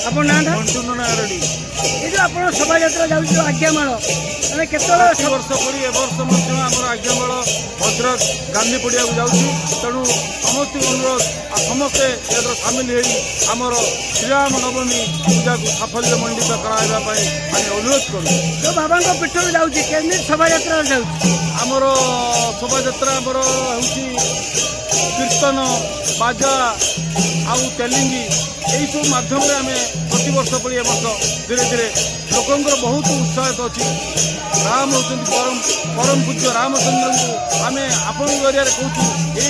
आपन नाटा मंटुन नारडी ये जो आपन शोभा यात्रा जाउछ आज्ञामाल माने केतला वर्ष पड़ी ए वर्ष मध्य आमर आज्ञामाल भद्रक गांधी पड़िया जाउछि तेणु समस्त अनुरोध समस्ते सामिल होई आमर श्रीराम नवमी पूजा को साफल्य मंडित कराइबा पई आमे अनुरोध करू जो बाबा को पीठ जाउछि केनी शोभा यात्रा जाउछि आमर शोभा यात्रा आमर होछि कीर्तन बाजा आउ तेलिंगी यही सब माध्यम आम प्रति वर्ष पड़ी वर्ष धीरे धीरे लोकंर बहुत उत्साहित अच्छी राम होती परम पूज्य रामचंद्र को आम आपण जरिया कहूँ ये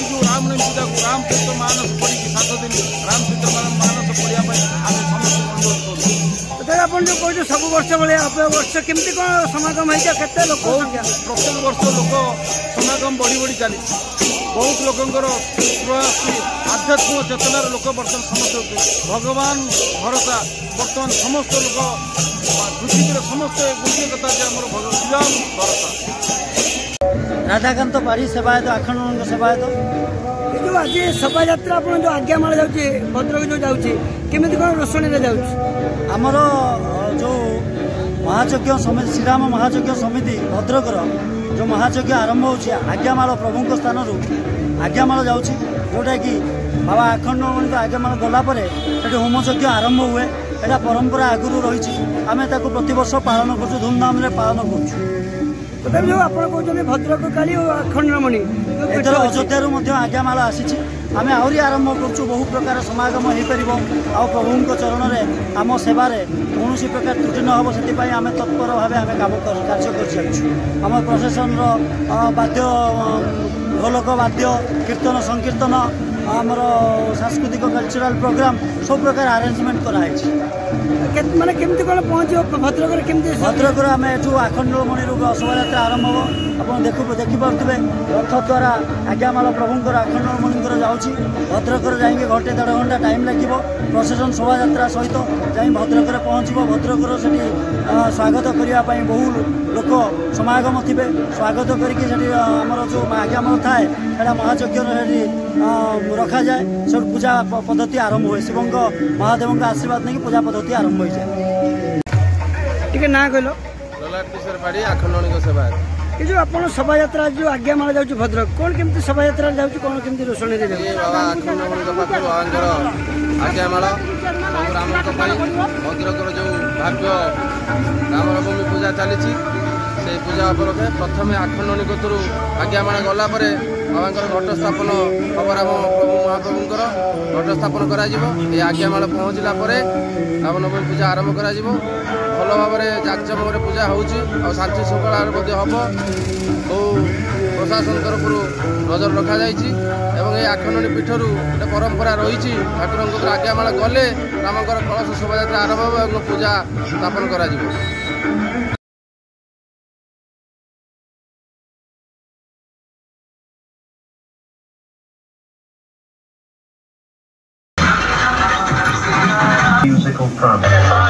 जो रामनवमी पूजा को राम चरित्र मानस पढ़ी 7 दिन राम चरित्र मानस पढ़ाई आम समस्त अनुरोध करूँ आप जो कहते सब वर्ष भाई वर्ष केमती कौन समागम है केते लोक प्रत्येक वर्ष लोक समागम बढ़ी बढ़ी चली बहुत लोकंर आध्यात्मिक चेतनार लोक बर्तमान समस्त भगवान भरोसा बर्तमान समस्त लोक पृथ्वी समस्त गोटे कथा आम श्रीराम भरोसा राधाकांत पाढ़ी सेवायत आखंड सेवायत जो आज शोभा यात्रा आप जो आज्ञामाल जाऊँगी भद्रक जो जाऊँगी केमी कौन रोषणी जाऊँगी आमर जो महायज्ञ समिति श्रीराम महायज्ञ समिति भद्रकर जो महायज्ञ आरंभ हो आज्ञामाल प्रभु स्थान आज्ञामाल जाऊँगी जोटा कि बाबा आखंडमणि आज्ञामाल गलापर ये होमयज्ञ आरंभ हुए यहाँ परंपरा आगुरी रही आम प्रति वर्ष पालन कर धूमधाम पालन कर जो आप भद्रक काली और आखंडमणि एथर अयोध्यारू आज्ञामाल आसी आम आहरी आरंभ करूँ बहु प्रकार समागम हो पार आ प्रभु चरण में आम सेवार कौन प्रकार त्रुटि न हो से आम तत्पर भाव आम काम कार्य कर सारी आम प्रशासन वाद्य ढोलक वाद्य कीर्तन संकीर्तन आमर सांस्कृतिक कल्चरल प्रोग्राम सब प्रकार अरेंजमेंट कराई माने केमती कौन पहुँच भद्रक आम एठू आखंडमणि शोभा यात्रा आरंभ हो आप देखिपे रथ द्वारा आज्ञामाल प्रभुंर आखंडमणि जाऊँगी भद्रक जाइए घंटे 1.5 घंटा टाइम लगे प्रशासन शोभा यात्रा सहित जा भद्रक पहुँचब भद्रक से स्वागत करने बहु लोक समागम थे स्वागत करके आमर जो आज्ञामाल थाए महायज्ञ रखा जाए सब पूजा पद्धति आरंभ हुए शिव महादेव आशीर्वाद नहीं पूजा पद्धति आरंभ हो जाए ना कहल पाड़ी आखंडमणि सेवा ये जो आप शोभा यात्रा जो आज्ञामाल जाऊँ भद्रक कौन केमती शोभा यात्रा जाऊँ कौन केमती रोषणी बाबा आखंडमणि बाबांकर आज्ञामाल राम भद्रक जो भाव्य रामनवमी पूजा चली से पूजा उपलक्षे प्रथम आखंडमणि कतरू आज्ञामाल गलापर बाबांकर घट स्थापन हम राम प्रभु महाप्रभुंर घट स्थापन कर आज्ञामाल पहुँचला रामनवमी पूजा आरंभ कर भल भाव जाकजमक पूजा हो शांति श्रृंखला हम बहु प्रशासन तरफ नजर रखा जाइए आखंडमणि पीठरू गोटे परंपरा रही ठाकुर आज्ञामाल गले रामकर कलश शोभा यात्रा आरंभ हो पूजा स्थापन कर musical promise.